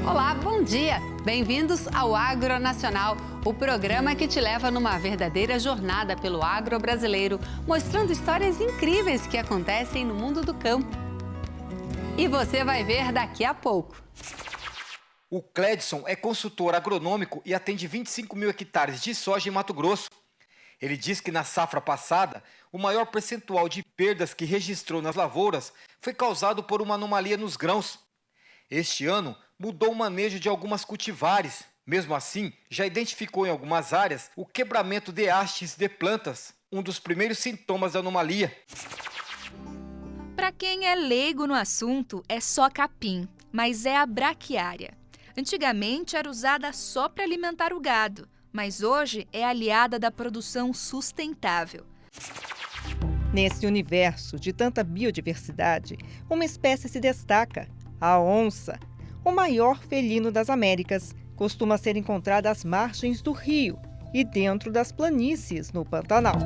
Olá, bom dia! Bem-vindos ao Agro Nacional, o programa que te leva numa verdadeira jornada pelo agro brasileiro, mostrando histórias incríveis que acontecem no mundo do campo. E você vai ver daqui a pouco. O Cledson é consultor agronômico e atende 25 mil hectares de soja em Mato Grosso. Ele diz que na safra passada, o maior percentual de perdas que registrou nas lavouras foi causado por uma anomalia nos grãos. Este ano, mudou o manejo de algumas cultivares. Mesmo assim, já identificou em algumas áreas o quebramento de hastes de plantas, um dos primeiros sintomas da anomalia. Para quem é leigo no assunto, é só capim, mas é a braquiária. Antigamente era usada só para alimentar o gado, mas hoje é aliada da produção sustentável. Nesse universo de tanta biodiversidade, uma espécie se destaca: a onça. O maior felino das Américas costuma ser encontrado às margens do rio e dentro das planícies no Pantanal.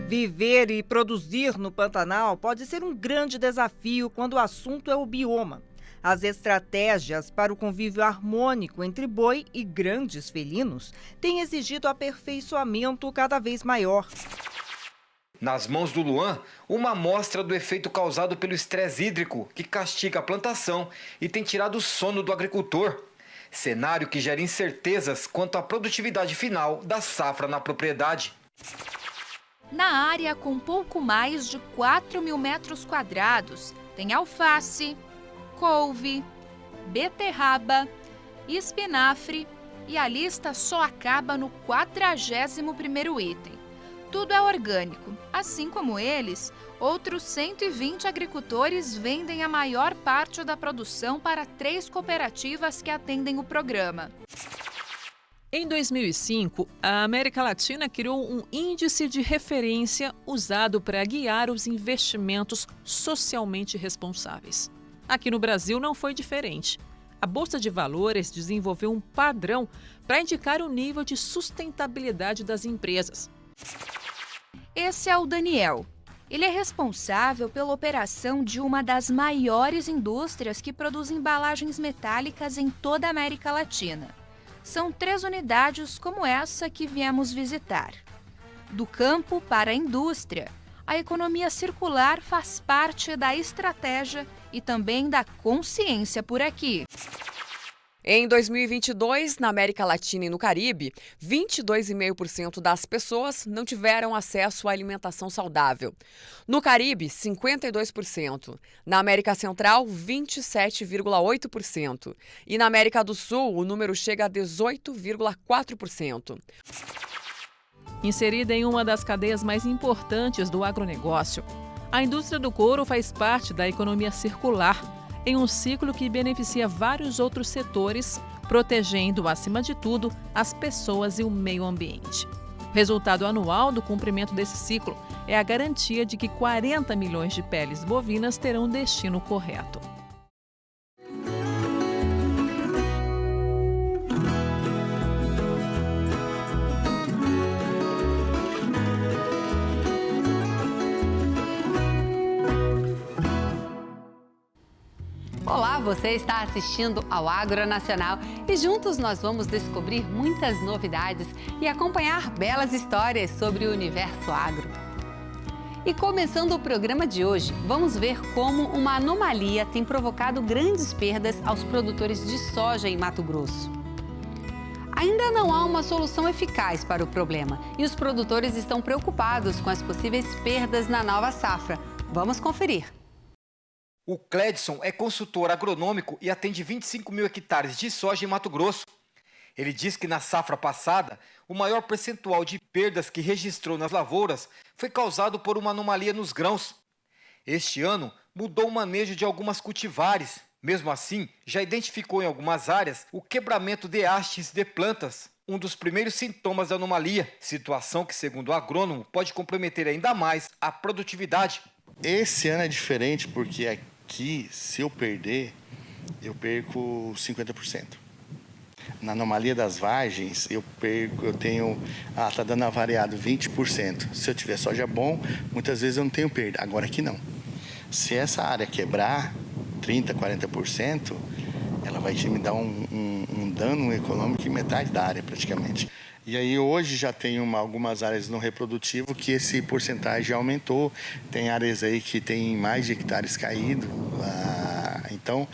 Viver e produzir no Pantanal pode ser um grande desafio quando o assunto é o bioma. As estratégias para o convívio harmônico entre boi e grandes felinos têm exigido aperfeiçoamento cada vez maior. Nas mãos do Luan, uma amostra do efeito causado pelo estresse hídrico, que castiga a plantação e tem tirado o sono do agricultor. Cenário que gera incertezas quanto à produtividade final da safra na propriedade. Na área com pouco mais de 4 mil metros quadrados, tem alface, couve, beterraba, espinafre e a lista só acaba no 41º item. Tudo é orgânico. Assim como eles, outros 120 agricultores vendem a maior parte da produção para 3 cooperativas que atendem o programa. Em 2005, a América Latina criou um índice de referência usado para guiar os investimentos socialmente responsáveis. Aqui no Brasil não foi diferente. A Bolsa de Valores desenvolveu um padrão para indicar o nível de sustentabilidade das empresas. Esse é o Daniel. Ele é responsável pela operação de uma das maiores indústrias que produz embalagens metálicas em toda a América Latina. São 3 unidades como essa que viemos visitar. Do campo para a indústria, a economia circular faz parte da estratégia e também da consciência por aqui. Em 2022, na América Latina e no Caribe, 22,5% das pessoas não tiveram acesso à alimentação saudável. No Caribe, 52%. Na América Central, 27,8%. E na América do Sul, o número chega a 18,4%. Inserida em uma das cadeias mais importantes do agronegócio, a indústria do couro faz parte da economia circular, em um ciclo que beneficia vários outros setores, protegendo, acima de tudo, as pessoas e o meio ambiente. O resultado anual do cumprimento desse ciclo é a garantia de que 40 milhões de peles bovinas terão o destino correto. Olá, você está assistindo ao Agro Nacional e juntos nós vamos descobrir muitas novidades e acompanhar belas histórias sobre o universo agro. E começando o programa de hoje, vamos ver como uma anomalia tem provocado grandes perdas aos produtores de soja em Mato Grosso. Ainda não há uma solução eficaz para o problema e os produtores estão preocupados com as possíveis perdas na nova safra. Vamos conferir. O Cledson é consultor agronômico e atende 25 mil hectares de soja em Mato Grosso. Ele diz que na safra passada, o maior percentual de perdas que registrou nas lavouras foi causado por uma anomalia nos grãos. Este ano, mudou o manejo de algumas cultivares. Mesmo assim, já identificou em algumas áreas o quebramento de hastes de plantas, um dos primeiros sintomas da anomalia, situação que, segundo o agrônomo, pode comprometer ainda mais a produtividade. Esse ano é diferente porque aqui, se eu perder, eu perco 50%. Na anomalia das vagens, eu tenho, tá dando avariado 20%. Se eu tiver soja bom, muitas vezes eu não tenho perda. Agora aqui não. Se essa área quebrar 30%, 40%, ela vai me dar um dano econômico em metade da área praticamente. E aí hoje já tem algumas áreas no reprodutivo que esse porcentagem aumentou. Tem áreas aí que tem mais de hectares caídos. Então,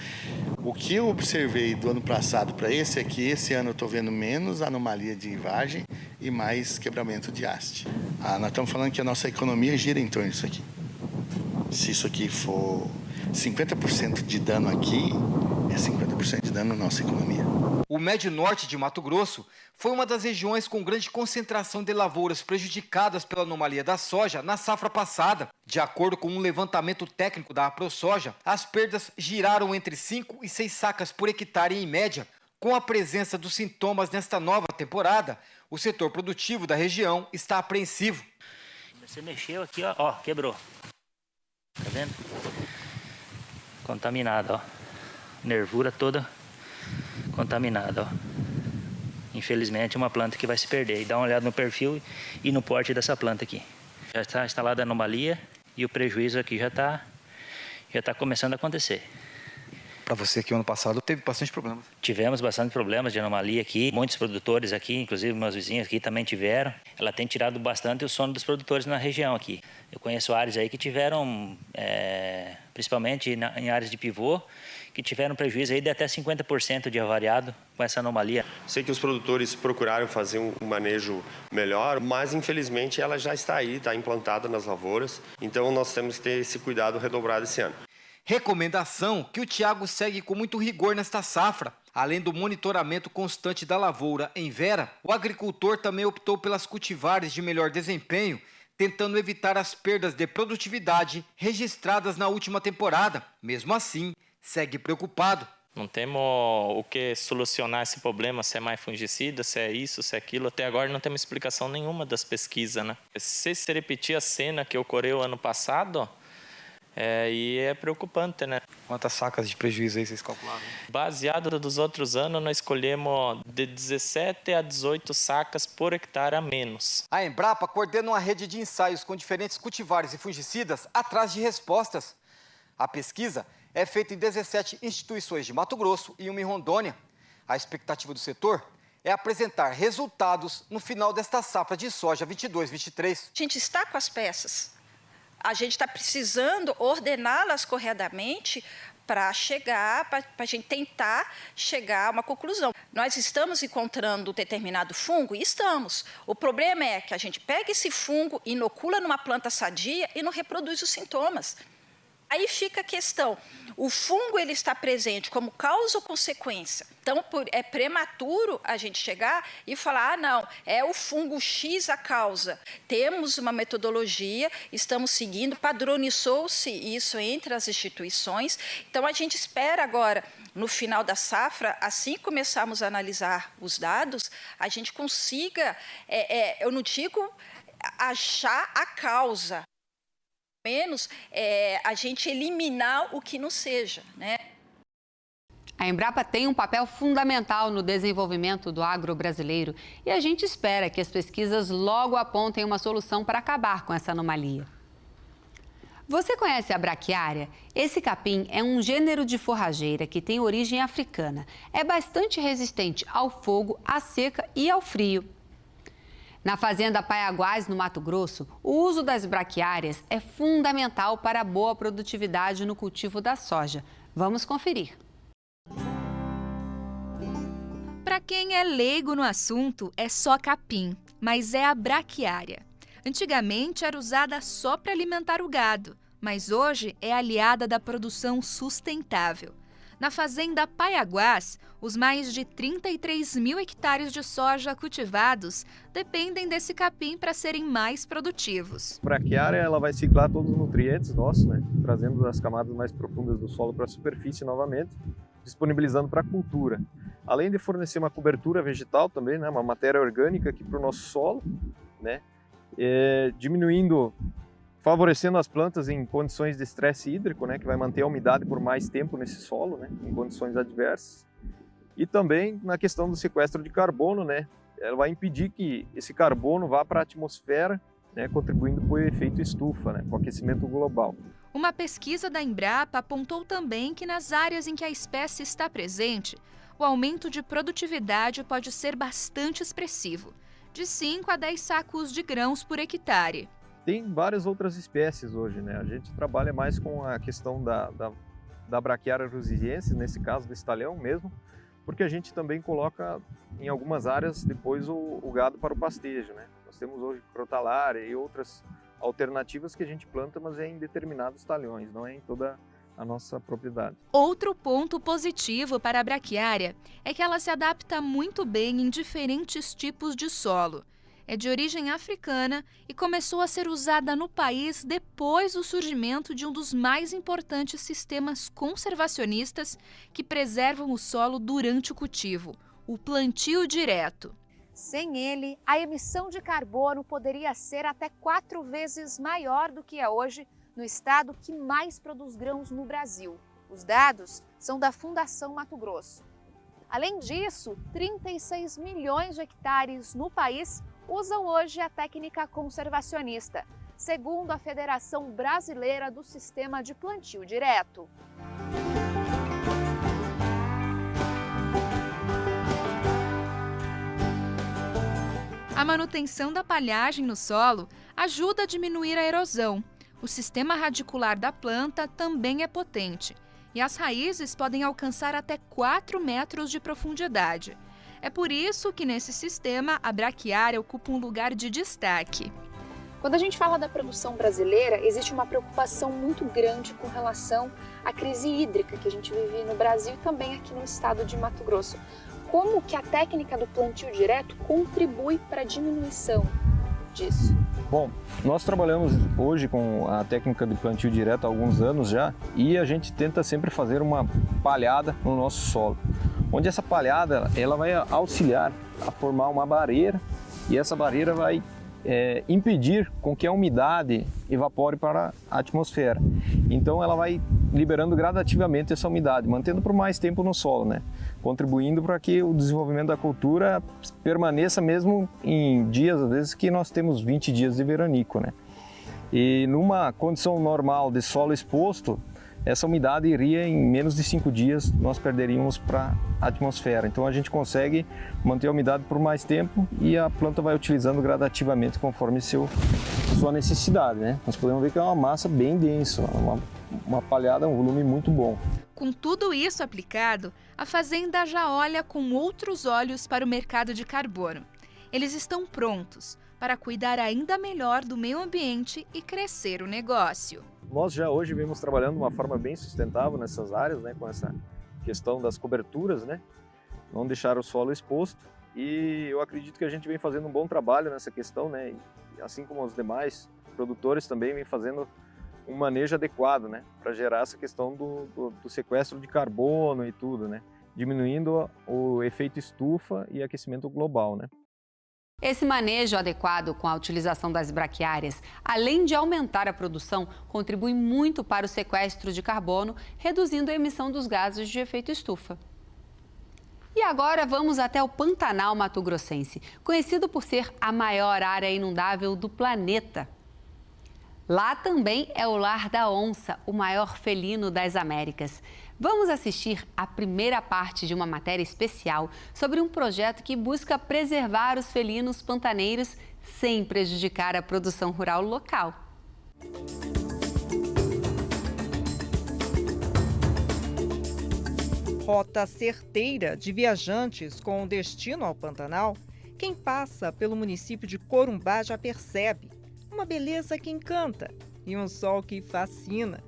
o que eu observei do ano passado para esse é que esse ano eu estou vendo menos anomalia de vagem e mais quebramento de haste. Nós estamos falando que a nossa economia gira em torno disso aqui. Se isso aqui for 50% de dano aqui, é 50% de dano na nossa economia. O Médio Norte de Mato Grosso foi uma das regiões com grande concentração de lavouras prejudicadas pela anomalia da soja na safra passada. De acordo com um levantamento técnico da AproSoja, as perdas giraram entre 5 e 6 sacas por hectare em média. Com a presença dos sintomas nesta nova temporada, o setor produtivo da região está apreensivo. Você mexeu aqui, ó, quebrou. Tá vendo? Contaminado, ó. Nervura toda contaminada, ó. Infelizmente, é uma planta que vai se perder. E dá uma olhada no perfil e no porte dessa planta aqui. Já está instalada a anomalia e o prejuízo aqui já está começando a acontecer. Para você que ano passado teve bastante problemas. Tivemos bastante problemas de anomalia aqui. Muitos produtores aqui, inclusive meus vizinhos aqui também tiveram. Ela tem tirado bastante o sono dos produtores na região aqui. Eu conheço áreas aí que tiveram, principalmente em áreas de pivô, que tiveram prejuízo aí de até 50% de avariado com essa anomalia. Sei que os produtores procuraram fazer um manejo melhor, mas infelizmente ela já está aí, está implantada nas lavouras. Então nós temos que ter esse cuidado redobrado esse ano. Recomendação que o Thiago segue com muito rigor nesta safra. Além do monitoramento constante da lavoura em Vera, o agricultor também optou pelas cultivares de melhor desempenho, tentando evitar as perdas de produtividade registradas na última temporada. Mesmo assim, segue preocupado. Não temos o que solucionar esse problema, se é mais fungicida, se é isso, se é aquilo. Até agora não temos explicação nenhuma das pesquisas, né? Se repetir a cena que ocorreu ano passado, e é preocupante, né? Quantas sacas de prejuízo aí vocês calcularam? Baseado dos outros anos, nós escolhemos de 17 a 18 sacas por hectare a menos. A Embrapa coordena uma rede de ensaios com diferentes cultivares e fungicidas atrás de respostas. A pesquisa é feita em 17 instituições de Mato Grosso e uma em Rondônia. A expectativa do setor é apresentar resultados no final desta safra de soja 22-23. A gente está com as peças. A gente está precisando ordená-las corretamente para a gente tentar chegar a uma conclusão. Nós estamos encontrando um determinado fungo? Estamos. O problema é que a gente pega esse fungo, inocula numa planta sadia e não reproduz os sintomas. Aí fica a questão, o fungo ele está presente como causa ou consequência? Então, é prematuro a gente chegar e falar, não, é o fungo X a causa. Temos uma metodologia, estamos seguindo, padronizou-se isso entre as instituições. Então, a gente espera agora, no final da safra, assim começarmos a analisar os dados, a gente consiga, eu não digo achar a causa, menos a gente eliminar o que não seja, né? A Embrapa tem um papel fundamental no desenvolvimento do agro brasileiro e a gente espera que as pesquisas logo apontem uma solução para acabar com essa anomalia. Você conhece a braquiária? Esse capim é um gênero de forrageira que tem origem africana. É bastante resistente ao fogo, à seca e ao frio. Na fazenda Paiaguás, no Mato Grosso, o uso das braquiárias é fundamental para a boa produtividade no cultivo da soja. Vamos conferir. Para quem é leigo no assunto, é só capim, mas é a braquiária. Antigamente era usada só para alimentar o gado, mas hoje é aliada da produção sustentável. Na fazenda Paiaguás, os mais de 33 mil hectares de soja cultivados dependem desse capim para serem mais produtivos. A braquiária ela vai ciclar todos os nutrientes nossos, né? Trazendo as camadas mais profundas do solo para a superfície novamente, disponibilizando para a cultura. Além de fornecer uma cobertura vegetal também, né? Uma matéria orgânica aqui para o nosso solo, né? Favorecendo as plantas em condições de estresse hídrico, né, que vai manter a umidade por mais tempo nesse solo, né, em condições adversas. E também na questão do sequestro de carbono, né, ela vai impedir que esse carbono vá para a atmosfera, né, contribuindo para o efeito estufa, né, com o aquecimento global. Uma pesquisa da Embrapa apontou também que nas áreas em que a espécie está presente, o aumento de produtividade pode ser bastante expressivo, de 5 a 10 sacos de grãos por hectare. Tem várias outras espécies hoje, né? A gente trabalha mais com a questão da Braquiária rusiensis, nesse caso do estalhão mesmo, porque a gente também coloca em algumas áreas depois o gado para o pastejo, né? Nós temos hoje crotalária e outras alternativas que a gente planta, mas é em determinados talhões, não é em toda a nossa propriedade. Outro ponto positivo para a braquiária é que ela se adapta muito bem em diferentes tipos de solo. É de origem africana e começou a ser usada no país depois do surgimento de um dos mais importantes sistemas conservacionistas que preservam o solo durante o cultivo, o plantio direto. Sem ele, a emissão de carbono poderia ser até 4 vezes maior do que é hoje no estado que mais produz grãos no Brasil. Os dados são da Fundação Mato Grosso. Além disso, 36 milhões de hectares no país usam hoje a técnica conservacionista, segundo a Federação Brasileira do Sistema de Plantio Direto. A manutenção da palhagem no solo ajuda a diminuir a erosão. O sistema radicular da planta também é potente e as raízes podem alcançar até 4 metros de profundidade. É por isso que nesse sistema a braquiária ocupa um lugar de destaque. Quando a gente fala da produção brasileira, existe uma preocupação muito grande com relação à crise hídrica que a gente vive no Brasil e também aqui no estado de Mato Grosso. Como que a técnica do plantio direto contribui para a diminuição disso? Bom, nós trabalhamos hoje com a técnica de plantio direto há alguns anos já e a gente tenta sempre fazer uma palhada no nosso solo, onde essa palhada ela vai auxiliar a formar uma barreira e essa barreira vai impedir com que a umidade evapore para a atmosfera. Então ela vai liberando gradativamente essa umidade, mantendo por mais tempo no solo, né? Contribuindo para que o desenvolvimento da cultura permaneça mesmo em dias, às vezes, que nós temos 20 dias de veranico, né? E numa condição normal de solo exposto, essa umidade iria em menos de 5 dias, nós perderíamos para a atmosfera. Então a gente consegue manter a umidade por mais tempo e a planta vai utilizando gradativamente conforme sua necessidade, né? Nós podemos ver que é uma massa bem densa, uma palhada, um volume muito bom. Com tudo isso aplicado, a fazenda já olha com outros olhos para o mercado de carbono. Eles estão prontos para cuidar ainda melhor do meio ambiente e crescer o negócio. Nós já hoje vemos trabalhando de uma forma bem sustentável nessas áreas, né, com essa questão das coberturas, né, não deixar o solo exposto. E eu acredito que a gente vem fazendo um bom trabalho nessa questão, né, e assim como os demais produtores também vem fazendo um manejo adequado, né, para gerar essa questão do sequestro de carbono e tudo, né, diminuindo o efeito estufa e aquecimento global, né. Esse manejo adequado com a utilização das braquiárias, além de aumentar a produção, contribui muito para o sequestro de carbono, reduzindo a emissão dos gases de efeito estufa. E agora vamos até o Pantanal mato-grossense, conhecido por ser a maior área inundável do planeta. Lá também é o lar da onça, o maior felino das Américas. Vamos assistir a primeira parte de uma matéria especial sobre um projeto que busca preservar os felinos pantaneiros sem prejudicar a produção rural local. Rota certeira de viajantes com destino ao Pantanal, quem passa pelo município de Corumbá já percebe uma beleza que encanta e um sol que fascina.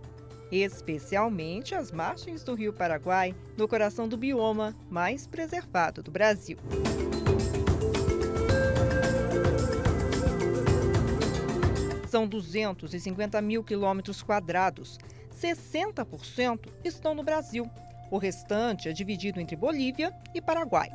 Especialmente as margens do Rio Paraguai, no coração do bioma mais preservado do Brasil. São 250 mil quilômetros quadrados, 60% estão no Brasil. O restante é dividido entre Bolívia e Paraguai.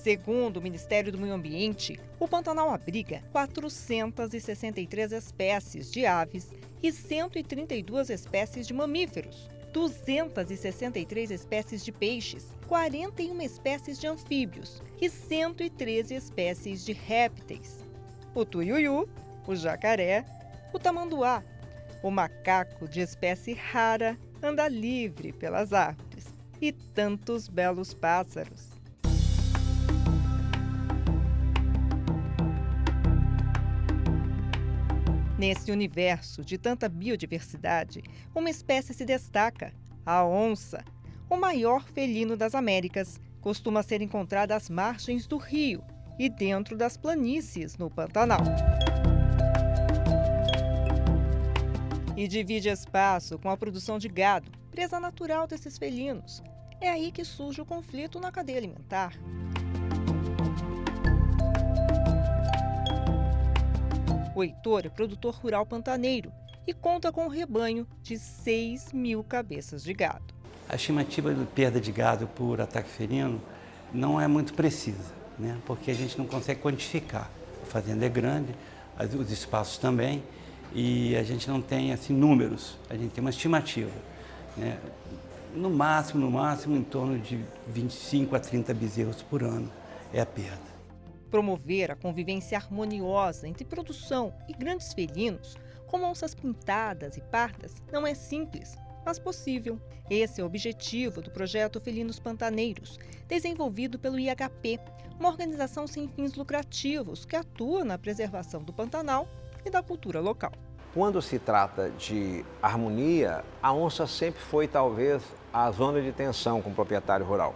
Segundo o Ministério do Meio Ambiente, o Pantanal abriga 463 espécies de aves e 132 espécies de mamíferos, 263 espécies de peixes, 41 espécies de anfíbios e 113 espécies de répteis. o tuiuiu, o jacaré, o tamanduá. O macaco de espécie rara anda livre pelas árvores e tantos belos pássaros. Nesse universo de tanta biodiversidade, uma espécie se destaca, a onça. O maior felino das Américas costuma ser encontrada às margens do rio e dentro das planícies no Pantanal. E divide espaço com a produção de gado, presa natural desses felinos. É aí que surge o conflito na cadeia alimentar. O Heitor é produtor rural pantaneiro e conta com um rebanho de 6.000 cabeças de gado. A estimativa de perda de gado por ataque felino não é muito precisa, né? Porque a gente não consegue quantificar. A fazenda é grande, os espaços também, e a gente não tem assim, números, a gente tem uma estimativa, né? No máximo, em torno de 25 a 30 bezerros por ano é a perda. Promover a convivência harmoniosa entre produção e grandes felinos, como onças pintadas e pardas, não é simples, mas possível. Esse é o objetivo do projeto Felinos Pantaneiros, desenvolvido pelo IHP, uma organização sem fins lucrativos que atua na preservação do Pantanal e da cultura local. Quando se trata de harmonia, a onça sempre foi talvez a zona de tensão com o proprietário rural.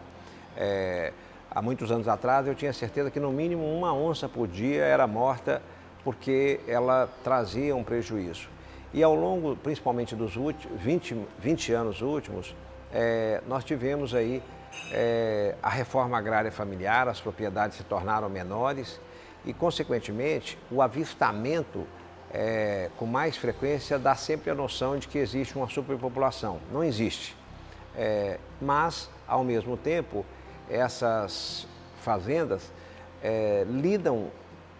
Há muitos anos atrás eu tinha certeza que no mínimo uma onça por dia era morta porque ela trazia um prejuízo. E ao longo, principalmente dos 20 anos últimos, nós tivemos aí a reforma agrária familiar, as propriedades se tornaram menores e, consequentemente, o avistamento com mais frequência dá sempre a noção de que existe uma superpopulação. Não existe. Mas, ao mesmo tempo, essas fazendas lidam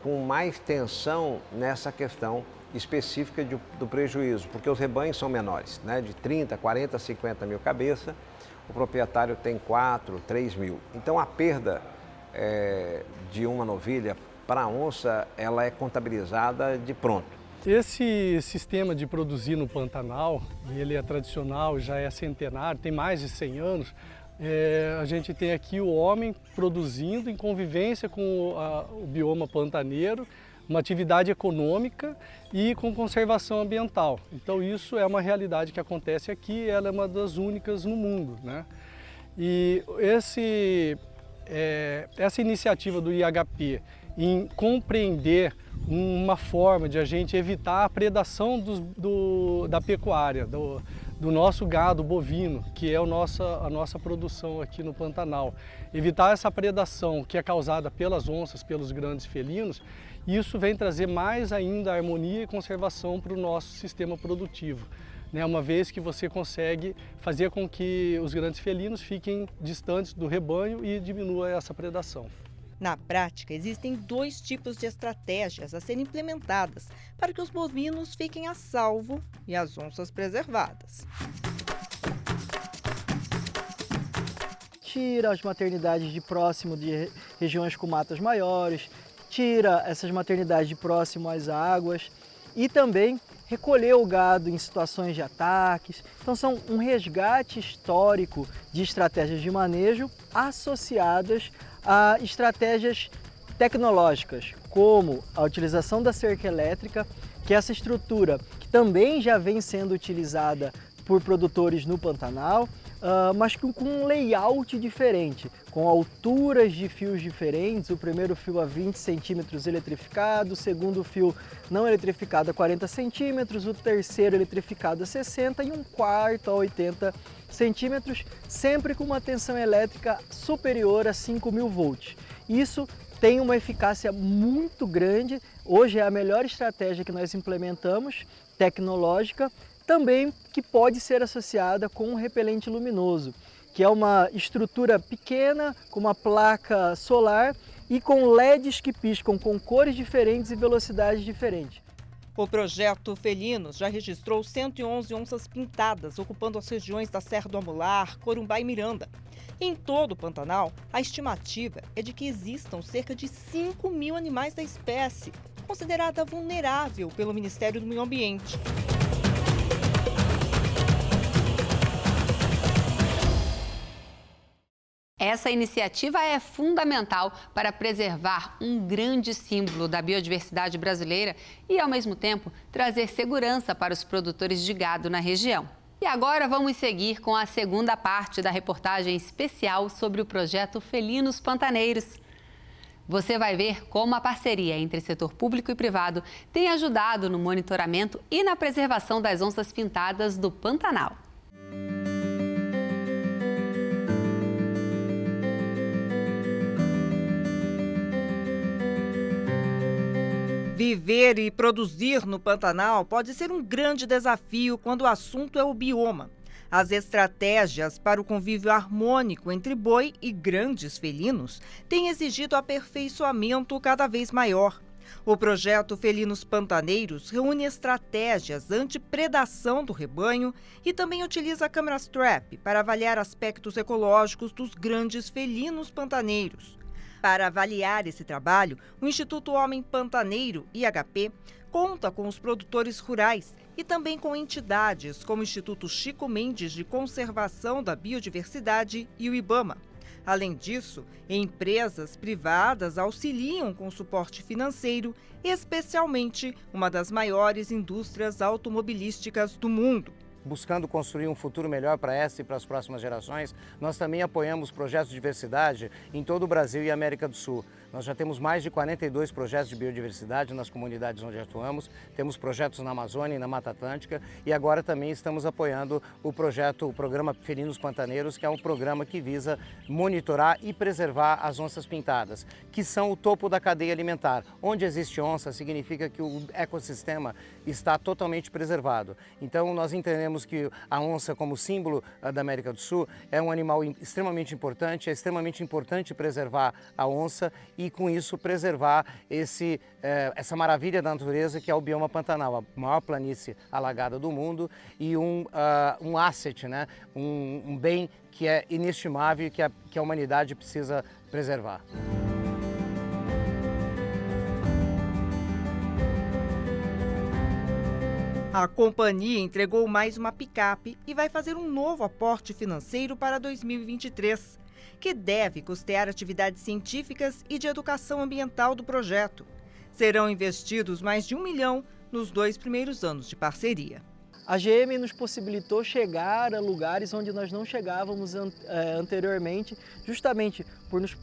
com mais tensão nessa questão específica do prejuízo, porque os rebanhos são menores, né? De 30, 40, 50 mil cabeças, o proprietário tem 4, 3 mil. Então a perda de uma novilha para a onça, ela é contabilizada de pronto. Esse sistema de produzir no Pantanal, ele é tradicional, já é centenário, tem mais de 100 anos. A gente tem aqui o homem produzindo em convivência com o bioma pantaneiro, uma atividade econômica e com conservação ambiental. Então isso é uma realidade que acontece aqui, ela é uma das únicas no mundo, né? E essa iniciativa do IHP em compreender uma forma de a gente evitar a predação da pecuária, do nosso gado bovino, que é a nossa produção aqui no Pantanal. Evitar essa predação que é causada pelas onças, pelos grandes felinos, isso vem trazer mais ainda harmonia e conservação para o nosso sistema produtivo, né? Uma vez que você consegue fazer com que os grandes felinos fiquem distantes do rebanho e diminua essa predação. Na prática, existem 2 tipos de estratégias a serem implementadas para que os bovinos fiquem a salvo e as onças preservadas. Tira as maternidades de próximo de regiões com matas maiores, tira essas maternidades de próximo às águas e também recolher o gado em situações de ataques. Então são um resgate histórico de estratégias de manejo associadas a estratégias tecnológicas, como a utilização da cerca elétrica, que é essa estrutura que também já vem sendo utilizada por produtores no Pantanal, mas com um layout diferente, com alturas de fios diferentes, o primeiro fio a 20 centímetros eletrificado, o segundo fio não eletrificado a 40 centímetros, o terceiro eletrificado a 60 e um quarto a 80 centímetros, sempre com uma tensão elétrica superior a 5.000 volts. Isso tem uma eficácia muito grande, hoje é a melhor estratégia que nós implementamos, tecnológica, também que pode ser associada com um repelente luminoso, que é uma estrutura pequena, com uma placa solar e com LEDs que piscam com cores diferentes e velocidades diferentes. O projeto Felinos já registrou 111 onças pintadas, ocupando as regiões da Serra do Amular, Corumbá e Miranda. Em todo o Pantanal, a estimativa é de que existam cerca de 5.000 animais da espécie, considerada vulnerável pelo Ministério do Meio Ambiente. Essa iniciativa é fundamental para preservar um grande símbolo da biodiversidade brasileira e, ao mesmo tempo, trazer segurança para os produtores de gado na região. E agora vamos seguir com a segunda parte da reportagem especial sobre o projeto Felinos Pantaneiros. Você vai ver como a parceria entre setor público e privado tem ajudado no monitoramento e na preservação das onças pintadas do Pantanal. Viver e produzir no Pantanal pode ser um grande desafio quando o assunto é o bioma. As estratégias para o convívio harmônico entre boi e grandes felinos têm exigido aperfeiçoamento cada vez maior. O projeto Felinos Pantaneiros reúne estratégias anti-predação do rebanho e também utiliza câmeras trap para avaliar aspectos ecológicos dos grandes felinos pantaneiros. Para avaliar esse trabalho, o Instituto Homem Pantaneiro, IHP, conta com os produtores rurais e também com entidades como o Instituto Chico Mendes de Conservação da Biodiversidade e o IBAMA. Além disso, empresas privadas auxiliam com suporte financeiro, especialmente uma das maiores indústrias automobilísticas do mundo. Buscando construir um futuro melhor para esta e para as próximas gerações, nós também apoiamos projetos de diversidade em todo o Brasil e América do Sul. Nós já temos mais de 42 projetos de biodiversidade nas comunidades onde atuamos, temos projetos na Amazônia e na Mata Atlântica e agora também estamos apoiando o programa Felinos Pantaneiros, que é um programa que visa monitorar e preservar as onças pintadas, que são o topo da cadeia alimentar. Onde existe onça, significa que o ecossistema está totalmente preservado. Então nós entendemos que a onça, como símbolo da América do Sul, é um animal extremamente importante, é extremamente importante preservar a onça e, com isso, preservar essa maravilha da natureza que é o bioma Pantanal, a maior planície alagada do mundo e um asset, né? um bem que é inestimável e que a humanidade precisa preservar. A companhia entregou mais uma picape e vai fazer um novo aporte financeiro para 2023, que deve custear atividades científicas e de educação ambiental do projeto. Serão investidos mais de R$1 milhão nos 2 primeiros anos de parceria. A GM nos possibilitou chegar a lugares onde nós não chegávamos anteriormente, justamente por nos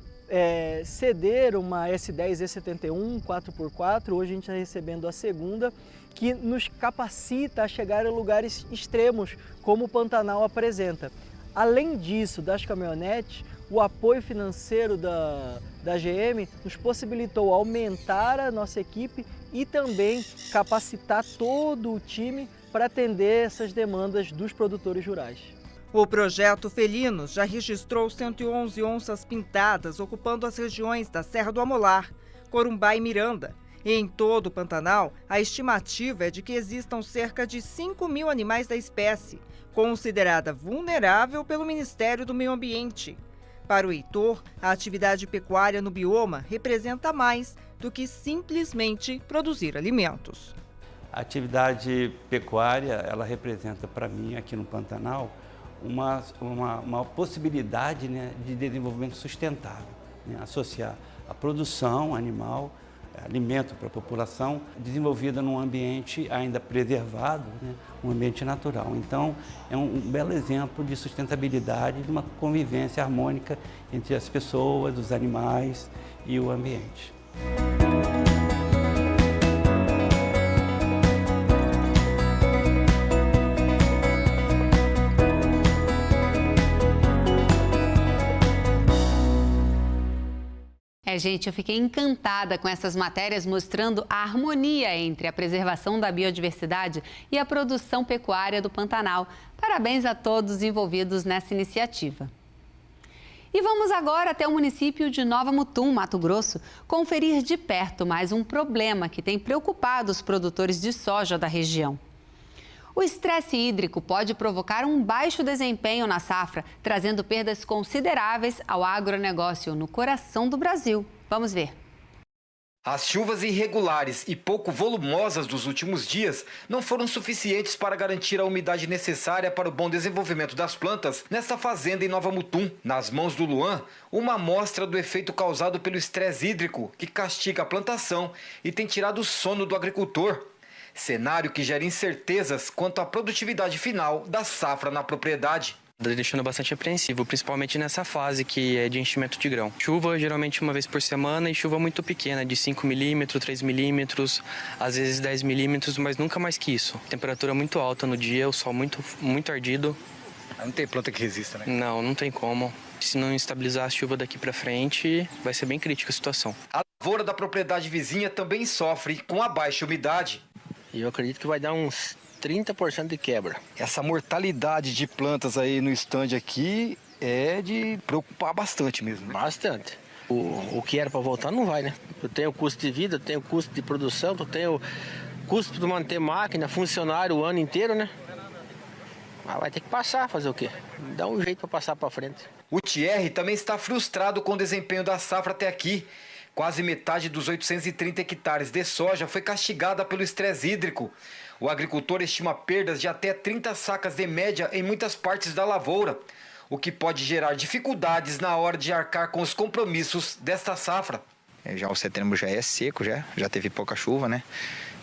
ceder uma S10 E71 4x4, hoje a gente está recebendo a segunda, que nos capacita a chegar a lugares extremos, como o Pantanal apresenta. Além disso, das caminhonetes, o apoio financeiro da GM nos possibilitou aumentar a nossa equipe e também capacitar todo o time para atender essas demandas dos produtores rurais. O projeto Felinos já registrou 111 onças pintadas, ocupando as regiões da Serra do Amolar, Corumbá e Miranda. E em todo o Pantanal, a estimativa é de que existam cerca de 5.000 animais da espécie, considerada vulnerável pelo Ministério do Meio Ambiente. Para o Heitor, a atividade pecuária no bioma representa mais do que simplesmente produzir alimentos. A atividade pecuária, ela representa para mim, aqui no Pantanal, uma possibilidade, né, de desenvolvimento sustentável, né, associar a produção animal, alimento para a população, desenvolvida num ambiente ainda preservado, né, um ambiente natural. Então, é um belo exemplo de sustentabilidade, de uma convivência harmônica entre as pessoas, os animais e o ambiente. Gente, eu fiquei encantada com essas matérias mostrando a harmonia entre a preservação da biodiversidade e a produção pecuária do Pantanal. Parabéns a todos envolvidos nessa iniciativa. E vamos agora até o município de Nova Mutum, Mato Grosso, conferir de perto mais um problema que tem preocupado os produtores de soja da região. O estresse hídrico pode provocar um baixo desempenho na safra, trazendo perdas consideráveis ao agronegócio no coração do Brasil. Vamos ver. As chuvas irregulares e pouco volumosas dos últimos dias não foram suficientes para garantir a umidade necessária para o bom desenvolvimento das plantas nesta fazenda em Nova Mutum. Nas mãos do Luan, uma amostra do efeito causado pelo estresse hídrico que castiga a plantação e tem tirado o sono do agricultor. Cenário que gera incertezas quanto à produtividade final da safra na propriedade. Deixando bastante apreensivo, principalmente nessa fase que é de enchimento de grão. Chuva geralmente uma vez por semana e chuva muito pequena, de 5 milímetros, 3 milímetros, às vezes 10 milímetros, mas nunca mais que isso. Temperatura muito alta no dia, o sol muito ardido. Não tem planta que resista, né? Não tem como. Se não estabilizar a chuva daqui para frente, vai ser bem crítica a situação. A lavoura da propriedade vizinha também sofre com a baixa umidade. E eu acredito que vai dar uns 30% de quebra. Essa mortalidade de plantas aí no estande aqui é de preocupar bastante mesmo. Né? Bastante. O que era para voltar não vai, né? Eu tenho custo de vida, eu tenho custo de produção, eu tenho custo de manter máquina, funcionário o ano inteiro, né? Mas vai ter que passar, fazer o quê? Dá um jeito para passar para frente. O Thierry também está frustrado com o desempenho da safra até aqui. Quase metade dos 830 hectares de soja foi castigada pelo estresse hídrico. O agricultor estima perdas de até 30 sacas de média em muitas partes da lavoura, o que pode gerar dificuldades na hora de arcar com os compromissos desta safra. Já o setembro já é seco, já teve pouca chuva, né?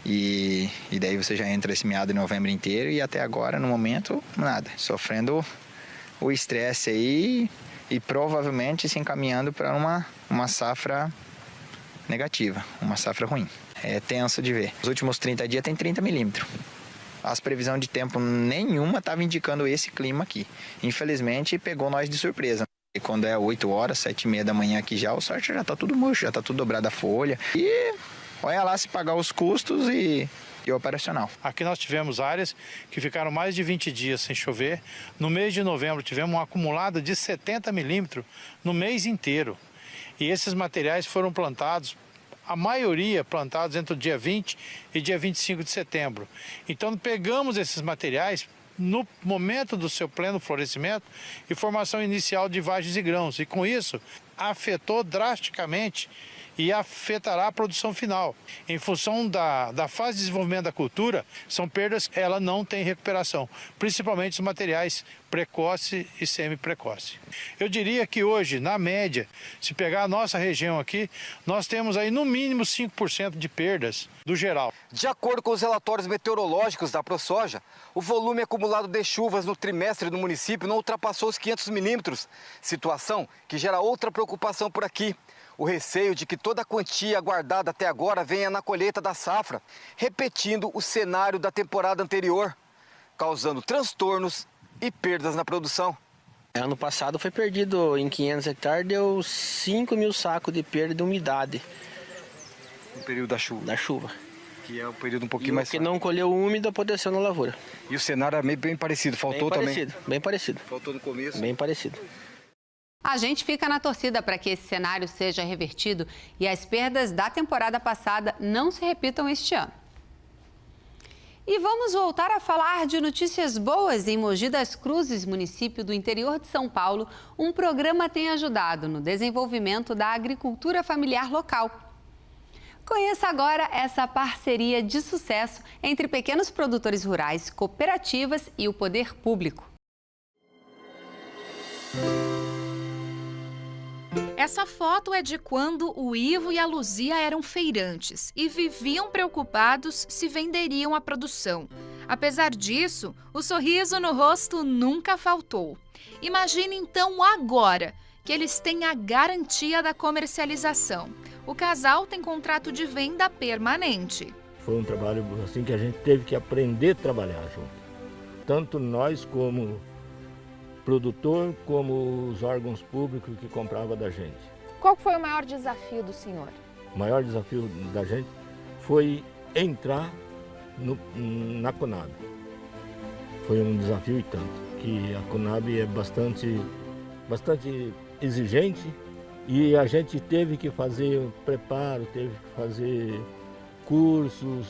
E daí você já entra esse meado de novembro inteiro e até agora, no momento, nada. Sofrendo o estresse aí e provavelmente se encaminhando para uma safra negativa, uma safra ruim. É tenso de ver. Os últimos 30 dias tem 30 milímetros. As previsões de tempo nenhuma estava indicando esse clima aqui. Infelizmente, pegou nós de surpresa. E quando é 8 horas, 7h30 da manhã aqui já, o sorte já está tudo murcho, já está tudo dobrado a folha. E olha lá se pagar os custos e operacional. Aqui nós tivemos áreas que ficaram mais de 20 dias sem chover. No mês de novembro tivemos uma acumulada de 70 milímetros no mês inteiro. E esses materiais foram plantados, a maioria plantados entre o dia 20 e dia 25 de setembro. Então pegamos esses materiais no momento do seu pleno florescimento e formação inicial de vagens e grãos. E com isso afetou drasticamente e afetará a produção final. Em função da fase de desenvolvimento da cultura, são perdas que ela não tem recuperação, principalmente os materiais precoce e semi-precoce. Eu diria que hoje, na média, se pegar a nossa região aqui, nós temos aí no mínimo 5% de perdas do geral. De acordo com os relatórios meteorológicos da ProSoja, o volume acumulado de chuvas no trimestre do município não ultrapassou os 500 milímetros, situação que gera outra preocupação por aqui. O receio de que toda a quantia guardada até agora venha na colheita da safra, repetindo o cenário da temporada anterior, causando transtornos e perdas na produção. Ano passado foi perdido em 500 hectares, deu 5 mil sacos de perda de umidade. No período da chuva? Da chuva. Que é um período um pouquinho mais... que não colheu úmido apodreceu na lavoura. E o cenário é bem parecido, faltou também? Bem parecido. Faltou no começo? Bem parecido. A gente fica na torcida para que esse cenário seja revertido e as perdas da temporada passada não se repitam este ano. E vamos voltar a falar de notícias boas. Em Mogi das Cruzes, município do interior de São Paulo, um programa tem ajudado no desenvolvimento da agricultura familiar local. Conheça agora essa parceria de sucesso entre pequenos produtores rurais, cooperativas e o poder público. Essa foto é de quando o Ivo e a Luzia eram feirantes e viviam preocupados se venderiam a produção. Apesar disso, o sorriso no rosto nunca faltou. Imagine então agora que eles têm a garantia da comercialização. O casal tem contrato de venda permanente. Foi um trabalho assim que a gente teve que aprender a trabalhar junto. Tanto nós como produtor, como os órgãos públicos que compravam da gente. Qual foi o maior desafio do senhor? O maior desafio da gente foi entrar na Conab. Foi um desafio e tanto, que a Conab é bastante exigente e a gente teve que fazer preparo, teve que fazer cursos,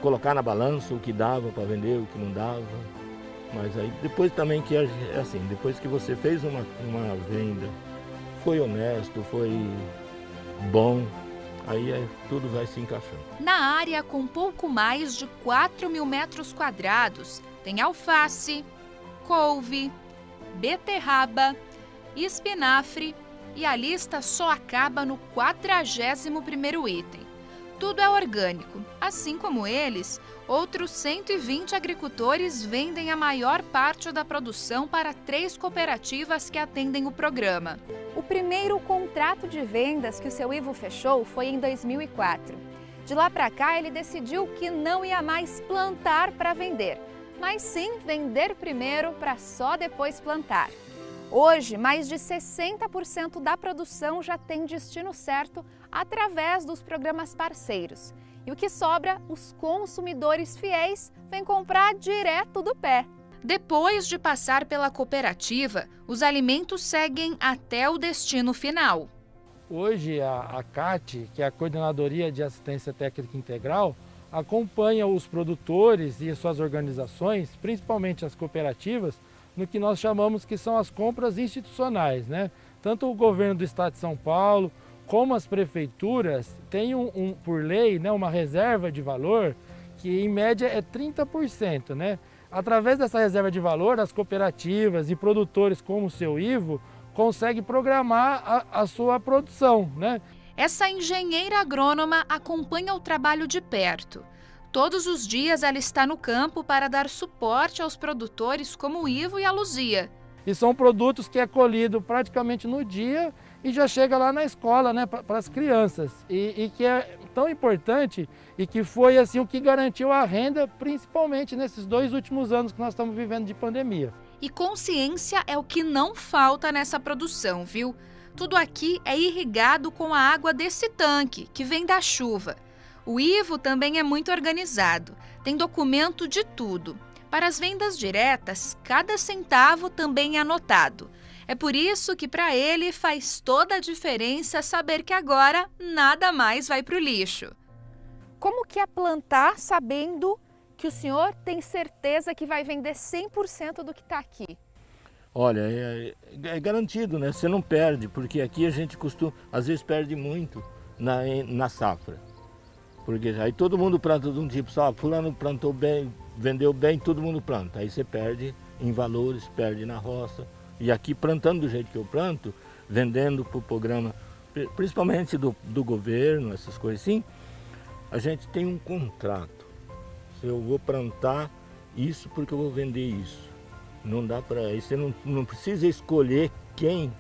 colocar na balança o que dava para vender, o que não dava. Mas aí depois também que é assim, depois que você fez uma venda, foi honesto, foi bom, aí tudo vai se encaixando. Na área com pouco mais de 4.000 metros quadrados, tem alface, couve, beterraba, espinafre e a lista só acaba no 41º item. Tudo é orgânico. Assim como eles, outros 120 agricultores vendem a maior parte da produção para 3 cooperativas que atendem o programa. O primeiro contrato de vendas que o seu Ivo fechou foi em 2004. De lá para cá, ele decidiu que não ia mais plantar para vender, mas sim vender primeiro para só depois plantar. Hoje, mais de 60% da produção já tem destino certo através dos programas parceiros. E o que sobra, os consumidores fiéis vêm comprar direto do pé. Depois de passar pela cooperativa, os alimentos seguem até o destino final. Hoje, a CAT, que é a Coordenadoria de Assistência Técnica Integral, acompanha os produtores e suas organizações, principalmente as cooperativas, no que nós chamamos que são as compras institucionais, né? Tanto o governo do estado de São Paulo, como as prefeituras, têm por lei, né, uma reserva de valor que em média é 30%, né? Através dessa reserva de valor, as cooperativas e produtores como o seu Ivo conseguem programar a sua produção, né? Essa engenheira agrônoma acompanha o trabalho de perto. Todos os dias ela está no campo para dar suporte aos produtores como o Ivo e a Luzia. E são produtos que é colhido praticamente no dia e já chega lá na escola, né, para as crianças. E que é tão importante e que foi assim o que garantiu a renda, principalmente nesses 2 últimos anos que nós estamos vivendo de pandemia. E consciência é o que não falta nessa produção, viu? Tudo aqui é irrigado com a água desse tanque, que vem da chuva. O Ivo também é muito organizado, tem documento de tudo. Para as vendas diretas, cada centavo também é anotado. É por isso que para ele faz toda a diferença saber que agora nada mais vai para o lixo. Como que é plantar sabendo que o senhor tem certeza que vai vender 100% do que está aqui? Olha, é garantido, né? Você não perde, porque aqui a gente costuma, às vezes perde muito na safra. Porque aí todo mundo planta de um tipo, sabe? Fulano plantou bem, vendeu bem, todo mundo planta. Aí você perde em valores, perde na roça. E aqui plantando do jeito que eu planto, vendendo para o programa, principalmente do governo, essas coisas assim, a gente tem um contrato. Eu vou plantar isso porque eu vou vender isso. Não dá para isso, você não precisa escolher quem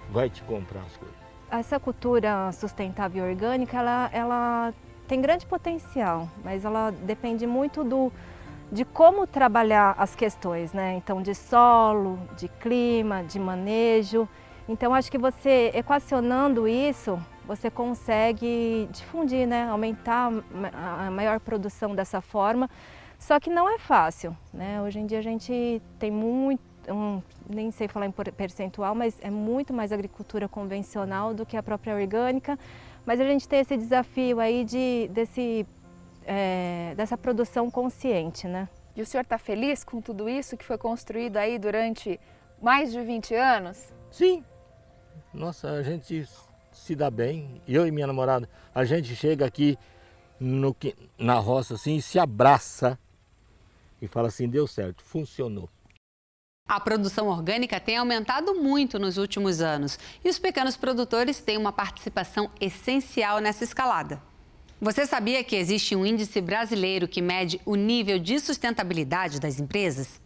vai te comprar as coisas. Essa cultura sustentável e orgânica, ela tem grande potencial, mas ela depende muito de como trabalhar as questões, né? Então, de solo, de clima, de manejo. Então, acho que você, equacionando isso, você consegue difundir, né? Aumentar a maior produção dessa forma. Só que não é fácil, né? Hoje em dia a gente tem muito, nem sei falar em percentual, mas é muito mais agricultura convencional do que a própria orgânica. Mas a gente tem esse desafio aí dessa produção consciente, né? E o senhor está feliz com tudo isso que foi construído aí durante mais de 20 anos? Sim. Nossa, a gente se dá bem. Eu e minha namorada, a gente chega aqui na roça assim e se abraça e fala assim, deu certo, funcionou. A produção orgânica tem aumentado muito nos últimos anos e os pequenos produtores têm uma participação essencial nessa escalada. Você sabia que existe um índice brasileiro que mede o nível de sustentabilidade das empresas?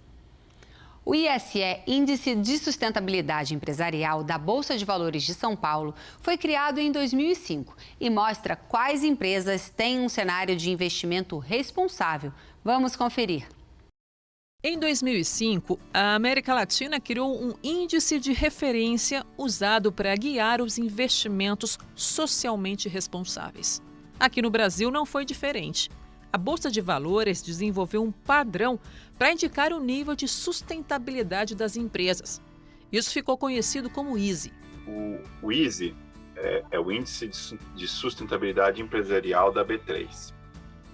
O ISE, Índice de Sustentabilidade Empresarial da Bolsa de Valores de São Paulo, foi criado em 2005 e mostra quais empresas têm um cenário de investimento responsável. Vamos conferir. Em 2005, a América Latina criou um índice de referência usado para guiar os investimentos socialmente responsáveis. Aqui no Brasil não foi diferente. A Bolsa de Valores desenvolveu um padrão para indicar o nível de sustentabilidade das empresas. Isso ficou conhecido como ISE. O ISE é o Índice de Sustentabilidade Empresarial da B3.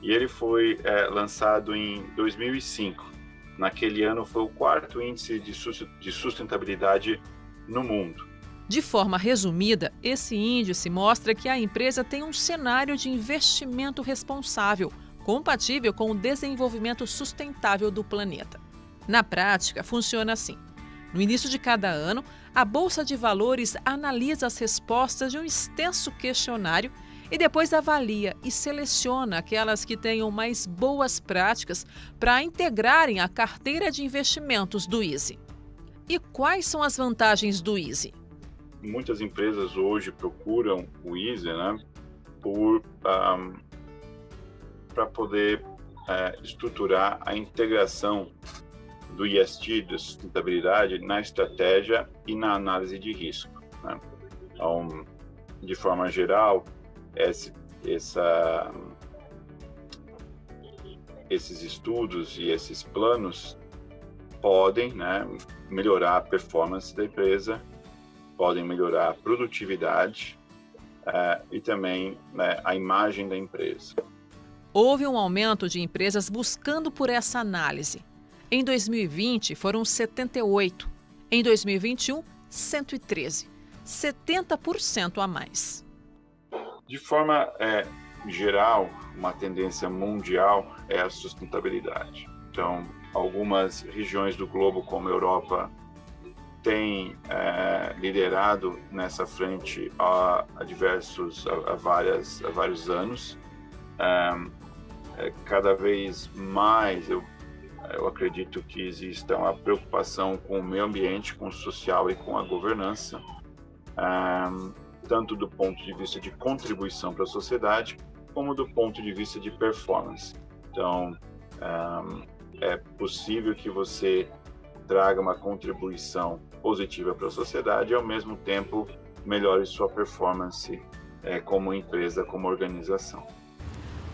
E ele foi lançado em 2005. Naquele ano foi o 4º índice de sustentabilidade no mundo. De forma resumida, esse índice mostra que a empresa tem um cenário de investimento responsável, compatível com o desenvolvimento sustentável do planeta. Na prática, funciona assim. No início de cada ano, a Bolsa de Valores analisa as respostas de um extenso questionário e depois avalia e seleciona aquelas que tenham mais boas práticas para integrarem a carteira de investimentos do ISE. E quais são as vantagens do ISE? Muitas empresas hoje procuram o ISE, né, para poder estruturar a integração do ESG, da sustentabilidade, na estratégia e na análise de risco, né? Então, de forma geral, esses estudos e esses planos podem, né, melhorar a performance da empresa, podem melhorar a produtividade e também, né, a imagem da empresa. Houve um aumento de empresas buscando por essa análise. Em 2020, foram 78. Em 2021, 113. 70% a mais. De forma geral, uma tendência mundial é a sustentabilidade. Então, algumas regiões do globo, como a Europa, têm liderado nessa frente há vários anos. Cada vez mais eu acredito que exista uma preocupação com o meio ambiente, com o social e com a governança, tanto do ponto de vista de contribuição para a sociedade, como do ponto de vista de performance. Então, é possível que você traga uma contribuição positiva para a sociedade e, ao mesmo tempo, melhore sua performance como empresa, como organização.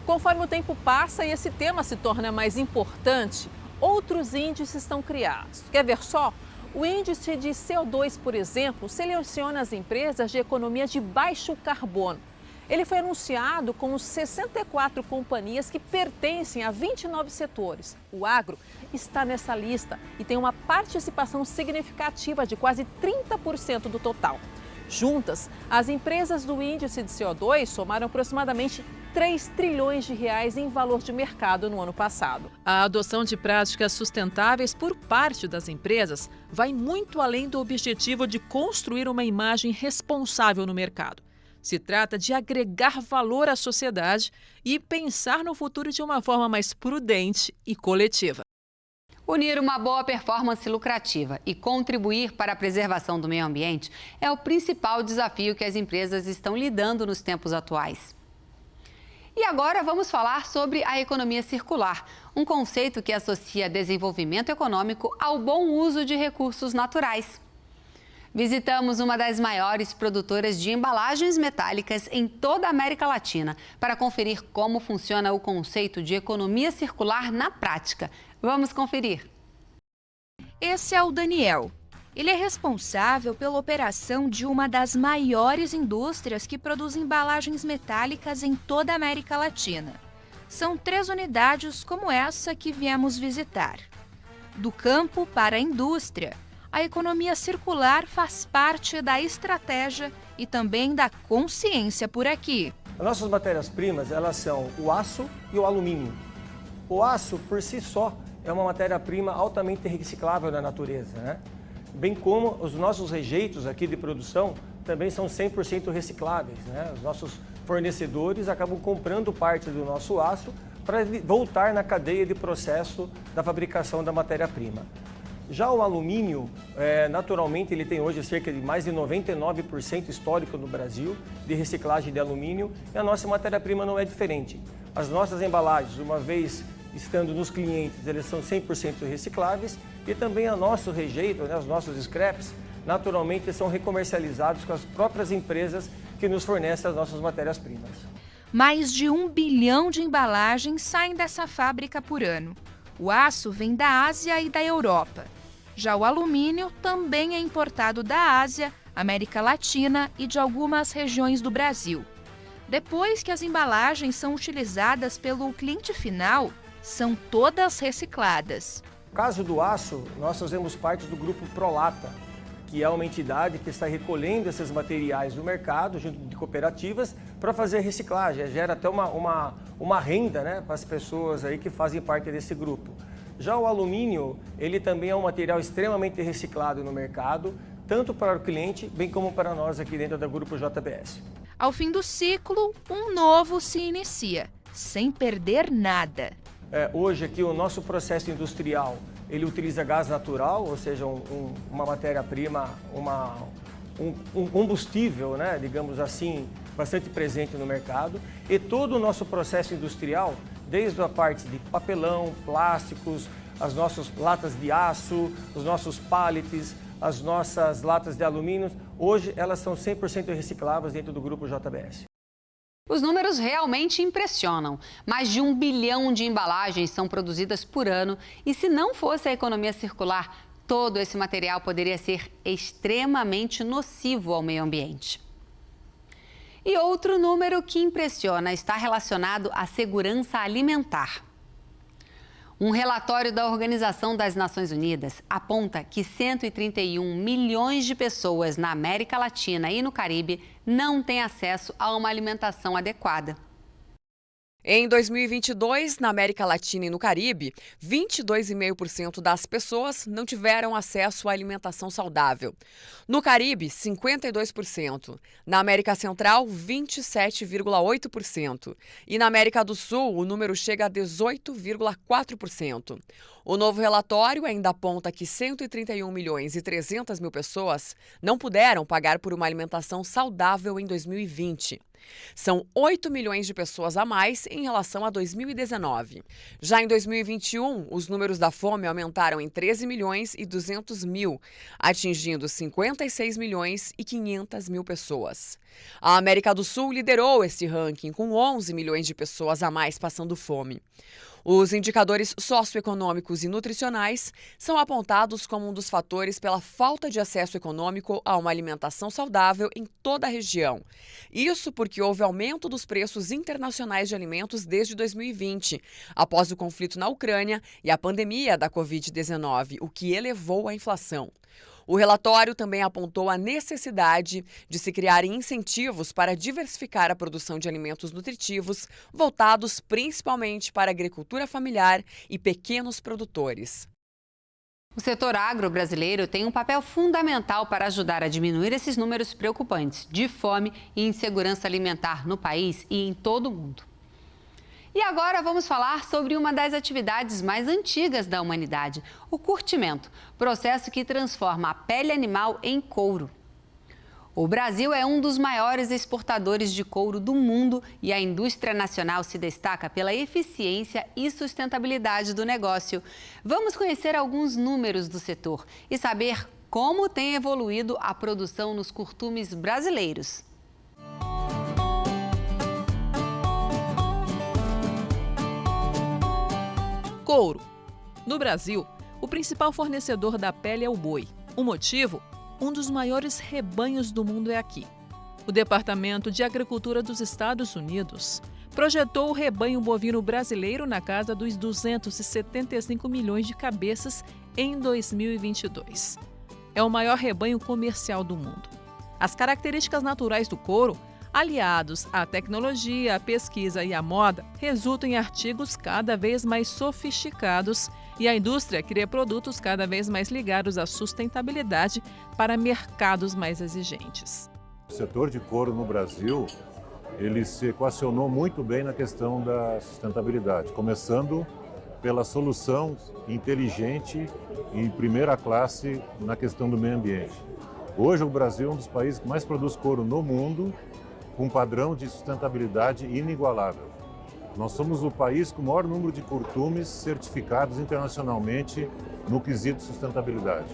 Conforme o tempo passa e esse tema se torna mais importante, outros índices são criados. Quer ver só? O índice de CO2, por exemplo, seleciona as empresas de economia de baixo carbono. Ele foi anunciado com 64 companhias que pertencem a 29 setores. O agro está nessa lista e tem uma participação significativa de quase 30% do total. Juntas, as empresas do índice de CO2 somaram aproximadamente 3 trilhões de reais em valor de mercado no ano passado. A adoção de práticas sustentáveis por parte das empresas vai muito além do objetivo de construir uma imagem responsável no mercado. Se trata de agregar valor à sociedade e pensar no futuro de uma forma mais prudente e coletiva. Unir uma boa performance lucrativa e contribuir para a preservação do meio ambiente é o principal desafio que as empresas estão lidando nos tempos atuais. E agora vamos falar sobre a economia circular, um conceito que associa desenvolvimento econômico ao bom uso de recursos naturais. Visitamos uma das maiores produtoras de embalagens metálicas em toda a América Latina para conferir como funciona o conceito de economia circular na prática. Vamos conferir. Esse é o Daniel. Ele é responsável pela operação de uma das maiores indústrias que produz embalagens metálicas em toda a América Latina. São 3 unidades como essa que viemos visitar. Do campo para a indústria, a economia circular faz parte da estratégia e também da consciência por aqui. As nossas matérias-primas, elas são o aço e o alumínio. O aço, por si só, é uma matéria-prima altamente reciclável na natureza, né? Bem como os nossos rejeitos aqui de produção também são 100% recicláveis, né? Os nossos fornecedores acabam comprando parte do nosso aço para voltar na cadeia de processo da fabricação da matéria-prima. Já o alumínio, naturalmente, ele tem hoje cerca de mais de 99% histórico no Brasil de reciclagem de alumínio e a nossa matéria-prima não é diferente. As nossas embalagens, uma vez estando nos clientes, eles são 100% recicláveis e também o nosso rejeito, né, os nossos scraps, naturalmente são recomercializados com as próprias empresas que nos fornecem as nossas matérias-primas. Mais de 1 bilhão de embalagens saem dessa fábrica por ano. O aço vem da Ásia e da Europa. Já o alumínio também é importado da Ásia, América Latina e de algumas regiões do Brasil. Depois que as embalagens são utilizadas pelo cliente final, são todas recicladas. No caso do aço, nós fazemos parte do grupo Prolata. que é uma entidade que está recolhendo esses materiais do mercado, junto de cooperativas, para fazer reciclagem. Gera até uma renda, né, para as pessoas aí que fazem parte desse grupo. Já o alumínio, ele também é um material extremamente reciclado no mercado, tanto para o cliente, bem como para nós aqui dentro do Grupo JBS. Ao fim do ciclo, um novo se inicia, sem perder nada. Hoje aqui o nosso processo industrial, ele utiliza gás natural, ou seja, uma matéria-prima, um combustível, né, digamos assim, bastante presente no mercado. E todo o nosso processo industrial, desde a parte de papelão, plásticos, as nossas latas de aço, os nossos pallets, as nossas latas de alumínio, hoje elas são 100% recicláveis dentro do Grupo JBS. Os números realmente impressionam. Mais de 1 bilhão de embalagens são produzidas por ano e se não fosse a economia circular, todo esse material poderia ser extremamente nocivo ao meio ambiente. E outro número que impressiona está relacionado à segurança alimentar. Um relatório da Organização das Nações Unidas aponta que 131 milhões de pessoas na América Latina e no Caribe não têm acesso a uma alimentação adequada. Em 2022, na América Latina e no Caribe, 22,5% das pessoas não tiveram acesso à alimentação saudável. No Caribe, 52%. Na América Central, 27,8%. E na América do Sul, o número chega a 18,4%. O novo relatório ainda aponta que 131 milhões e 300 mil pessoas não puderam pagar por uma alimentação saudável em 2020. São 8 milhões de pessoas a mais em relação a 2019. Já em 2021, os números da fome aumentaram em 13 milhões e 200 mil, atingindo 56 milhões e 500 mil pessoas. A América do Sul liderou esse ranking, com 11 milhões de pessoas a mais passando fome. Os indicadores socioeconômicos e nutricionais são apontados como um dos fatores pela falta de acesso econômico a uma alimentação saudável em toda a região. Isso porque houve aumento dos preços internacionais de alimentos desde 2020, após o conflito na Ucrânia e a pandemia da Covid-19, o que elevou a inflação. O relatório também apontou a necessidade de se criarem incentivos para diversificar a produção de alimentos nutritivos, voltados principalmente para a agricultura familiar e pequenos produtores. O setor agro brasileiro tem um papel fundamental para ajudar a diminuir esses números preocupantes de fome e insegurança alimentar no país e em todo o mundo. E agora vamos falar sobre uma das atividades mais antigas da humanidade, o curtimento, processo que transforma a pele animal em couro. O Brasil é um dos maiores exportadores de couro do mundo e a indústria nacional se destaca pela eficiência e sustentabilidade do negócio. Vamos conhecer alguns números do setor e saber como tem evoluído a produção nos curtumes brasileiros. Couro. No Brasil, o principal fornecedor da pele é o boi. O motivo? Um dos maiores rebanhos do mundo é aqui. O Departamento de Agricultura dos Estados Unidos projetou o rebanho bovino brasileiro na casa dos 275 milhões de cabeças em 2022. É o maior rebanho comercial do mundo. As características naturais do couro, aliados à tecnologia, à pesquisa e à moda, resultam em artigos cada vez mais sofisticados e a indústria cria produtos cada vez mais ligados à sustentabilidade para mercados mais exigentes. O setor de couro no Brasil, ele se equacionou muito bem na questão da sustentabilidade, começando pela solução inteligente e em primeira classe na questão do meio ambiente. Hoje o Brasil é um dos países que mais produz couro no mundo, com um padrão de sustentabilidade inigualável. Nós somos o país com o maior número de curtumes certificados internacionalmente no quesito sustentabilidade.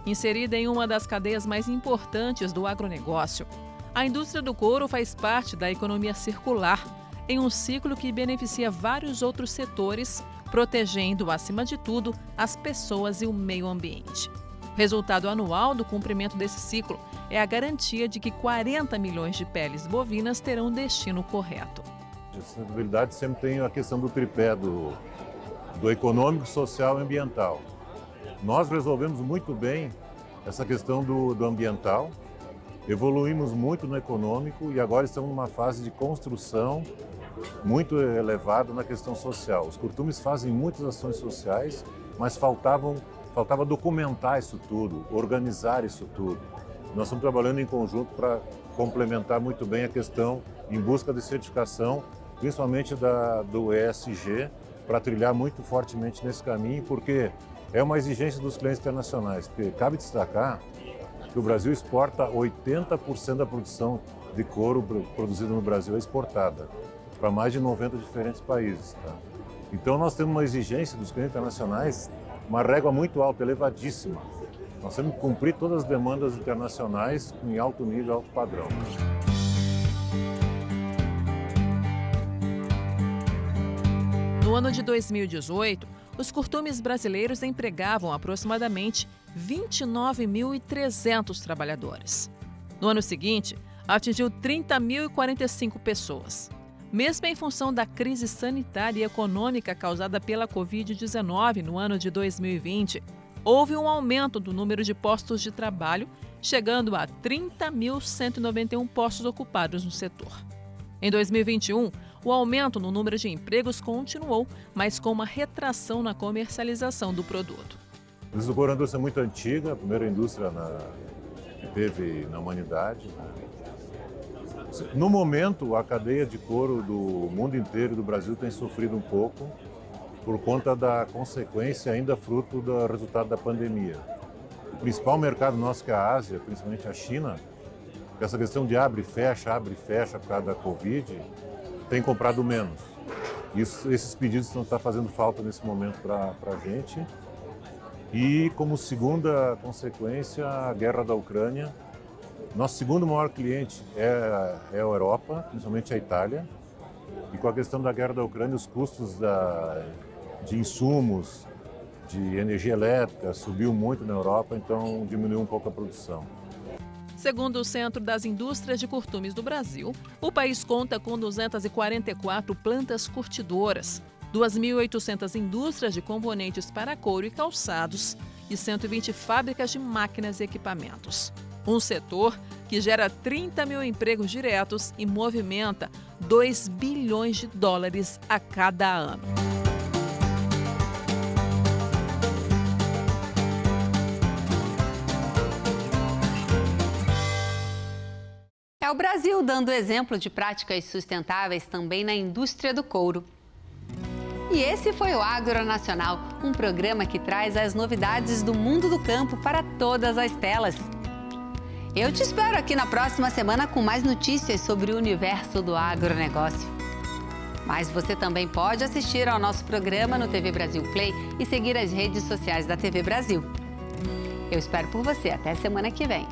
Inserida em uma das cadeias mais importantes do agronegócio, a indústria do couro faz parte da economia circular, em um ciclo que beneficia vários outros setores, protegendo, acima de tudo, as pessoas e o meio ambiente. O resultado anual do cumprimento desse ciclo é a garantia de que 40 milhões de peles bovinas terão destino correto. A sustentabilidade sempre tem a questão do tripé do econômico, social e ambiental. Nós resolvemos muito bem essa questão do ambiental, evoluímos muito no econômico e agora estamos numa fase de construção muito elevada na questão social. Os curtumes fazem muitas ações sociais, mas faltava documentar isso tudo, organizar isso tudo. Nós estamos trabalhando em conjunto para complementar muito bem a questão em busca de certificação, principalmente do ESG, para trilhar muito fortemente nesse caminho, porque é uma exigência dos clientes internacionais. Porque cabe destacar que o Brasil exporta 80% da produção de couro produzida no Brasil é exportada para mais de 90 diferentes países. Tá? Então nós temos uma exigência dos clientes internacionais, uma régua muito alta, elevadíssima. Nós temos que cumprir todas as demandas internacionais em alto nível, alto padrão. No ano de 2018, os curtumes brasileiros empregavam aproximadamente 29.300 trabalhadores. No ano seguinte, atingiu 30.045 pessoas. Mesmo em função da crise sanitária e econômica causada pela Covid-19 no ano de 2020, houve um aumento do número de postos de trabalho, chegando a 30.191 postos ocupados no setor. Em 2021, o aumento no número de empregos continuou, mas com uma retração na comercialização do produto. A indústria do couro é uma indústria muito antiga, a primeira indústria que teve na humanidade. No momento, a cadeia de couro do mundo inteiro e do Brasil tem sofrido um pouco por conta da consequência ainda fruto do resultado da pandemia. O principal mercado nosso, que é a Ásia, principalmente a China, essa questão de abre e fecha por causa da Covid, tem comprado menos. Esses pedidos estão fazendo falta nesse momento para a gente. E como segunda consequência, a guerra da Ucrânia. Nosso segundo maior cliente é a Europa, principalmente a Itália. E com a questão da guerra da Ucrânia, os custos de insumos, de energia elétrica subiu muito na Europa, então diminuiu um pouco a produção. Segundo o Centro das Indústrias de Curtumes do Brasil, o país conta com 244 plantas curtidoras, 2.800 indústrias de componentes para couro e calçados e 120 fábricas de máquinas e equipamentos. Um setor que gera 30 mil empregos diretos e movimenta 2 bilhões de dólares a cada ano. É o Brasil dando exemplo de práticas sustentáveis também na indústria do couro. E esse foi o Agro Nacional, um programa que traz as novidades do mundo do campo para todas as telas. Eu te espero aqui na próxima semana com mais notícias sobre o universo do agronegócio. Mas você também pode assistir ao nosso programa no TV Brasil Play e seguir as redes sociais da TV Brasil. Eu espero por você. Até semana que vem.